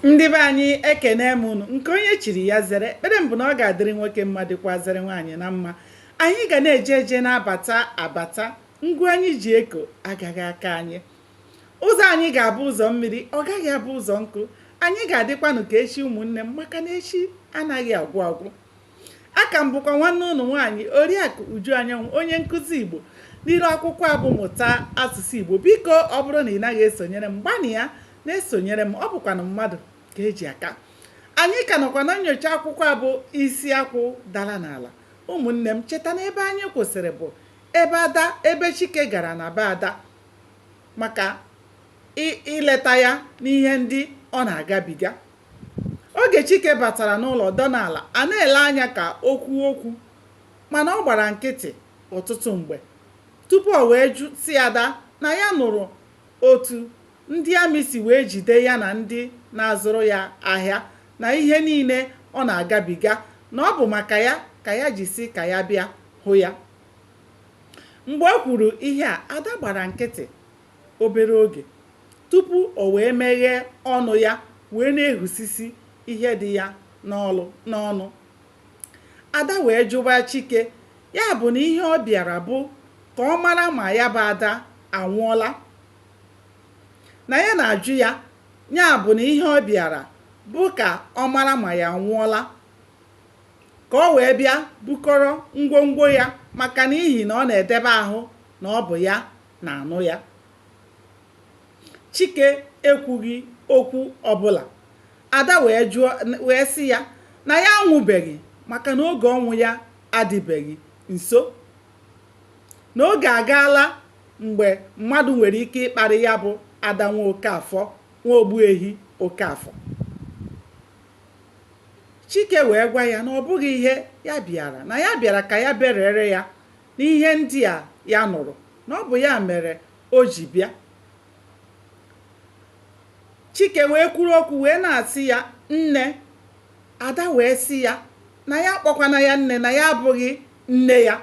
Ndị be anyị ekene m unu nke onye chiri ya zere. Ekpere m bụ na ọ ga-adịrị nwoke mma dịkwa zere nwaanyị na mma. Anyị ga na-eje eje na-abata abata, ngwa anyị ji eko agaghị aka anyị. Ụzọ anyị ga-abụ ụzọ mmiri, ọ gaghị abụ ụzọ nkụ. Anyị ga-adịkwanụ ka echi ụmụnne m, maka na echi anaghị agwụ agwụ. Aka m bụkwa nwanne unu nwaanyị Oriakụ Uju Anyanwụ, onye nkụzi Igbo n'iru akwụkwọ abụmụta asụsụ Igbo. Biko ọ bụrụ na ị naghị esonyere m, gbanị ya na-esonyere m, ọ bụkwanụ mmadụ ka eji aka. Anyị ka nọkwa na nyocha akwụkwọ abụ isi akwụ dara n'ala. Ụmụnne m, cheta na ebe anyị kwụsịrị bụ ebe Chike gara na be Ada maka ileta ya n'ihe ndị ọ na-agabiga. Oge Chike batara n'ụlọ dọ n'ala, a na-ele anya ka okwu mana ọ gbara nkịtị ọtụtụ mgbe tupu o wee si Ada na ya nụrụ otu ndị amị si wee jide ya na ndị na-azụrụ ya ahịa na ihe niile ọ na-agabiga, na ọ bụ maka ya ka ya ji si ka ya bịa hụ ya. Mgbe o kwuru ihe a, Ada gbara nkịtị obere oge tupu o wee meghee ọnụ ya wee na-ehusisi ihe dị ya n'ọnụ. Ada wee jụba Chike, ya bụ na ihe ọ bịara bụ ka ọ mara ma ya bụ Ada anwụọla. Na ya na-ajụ ya bụ na ihe ọ bịara bụ ka ọ mara ma ya anwụọla, ka ọ wee bịa bukọrọ ngwongwo ya, maka n'ihi na ọ na-edebe ahụ na ọ bụ ya na-anụ ya. Chike ekwughị okwu ọbụla. Ada wee sị ya na ya anwụbeghị, maka na oge ọnwụ ya adịbeghị nso, na oge agaala mgbe mmadụ nwere ike ịkparị ya bụ Ada nwa Okafọ, nwa Ogbuehi Okafọ. Chike wee gwa ya na ọ bụghị ihe ya bịara, na ya bịara ka ya berere ya n'ihe ndị a ya nụrụ, na ọ bụ ya mere o ji bịa. Chike wee kwuru okwu wee na-asị ya nne. Ada wee sị ya na ya kpọkwana ya nne, na ya abụghị nne ya,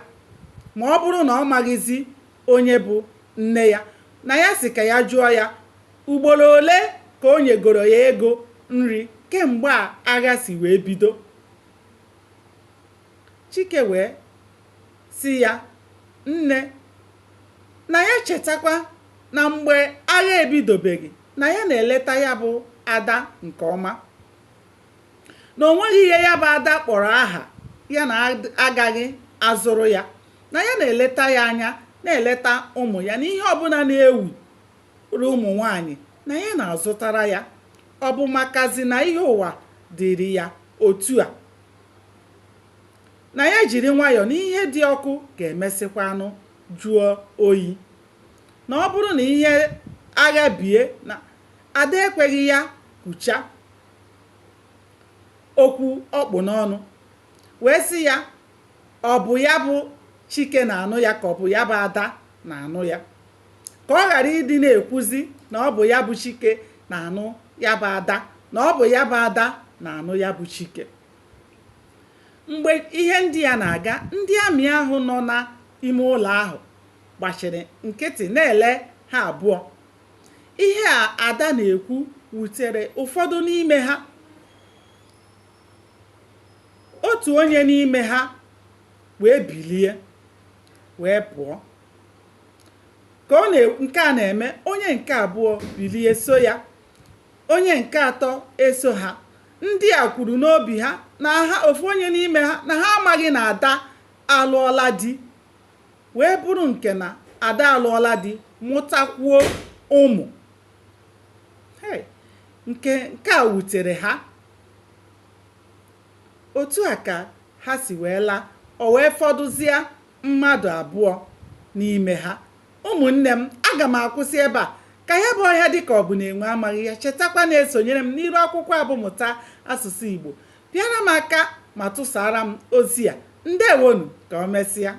ma ọ bụrụ na ọ maghịzi onye bụ nne ya, na ya sị ka ya jụọ ya ugboro ole ka o nyegoro ya ego nri kemgbe a agha si wee bido. Chike wee sị ya nne, na ya chetakwa na mgbe agha ebidobeghị na ya na-eleta ya bụ Ada nke ọma, na o nweghị ihe ya bụ Ada kpọrọ aha ya na agaghị azụrụ ya, na ya na-eleta ya anya, na-eleta ụmụ ya, na ihe ọbụla na-ewu ụmụ nwanyị na ya na-azụtara ya. Ọ bụ makazi na ihe ụwa dịrị ya otu a, na ya jiri nwayọọ na ihe dị ọkụ ga-emesịkwanụ jụọ oyi, na ọ bụrụ na ihe agha bie na Ada ekweghị ya kwucha okwu ọkpụ n'ọnụ, wee sị ya ọ bụ ya bụ Chike na-anụ ya ka ọ bụ ya bụ Ada na-anụ ya, ka ọ ghara ịdị na-ekwuzi na ọ bụ ya bụ Chike na-anụ ya bụ Ada, na ọ bụ ya bụ Ada na-anụ ya bụ Chike. Mgbe ihe ndị ya na-aga, ndị amị ahụ nọ n'ime ụlọ ahụ gbachiri nkịtị na-ele ha abụọ. Ihe a Ada na-ekwu wutere ụfọdụ n'ime ha. Otu onye n'ime ha wee bilie wee pụọ. Ka nke a na-eme, onye nke abụọ bilie so ya, onye nke atọ eso ha. Ndị a kwuru n'obi ha na ofu onye n'ime ha na ha amaghị na Ada alụọla di, wee bụrụ nke na Ada alụọla di mụtakwuo ụmụ. Nke a wutere ha. Otu a ka ha si wee laa, o wee fọdụzie mmadụ abụọ n'ime ha. Ụmụnne m, aga m akwụsị ebe a ka ya bụ ọhịa dịka ọ bụ na enwe amaghị ya. Chetakwa na-esonyere m n'iru akwụkwọ abụmụta asụsụ Igbo. Bịara m aka ma tụsara m ozi a. Ndewonu, ka o mesịa.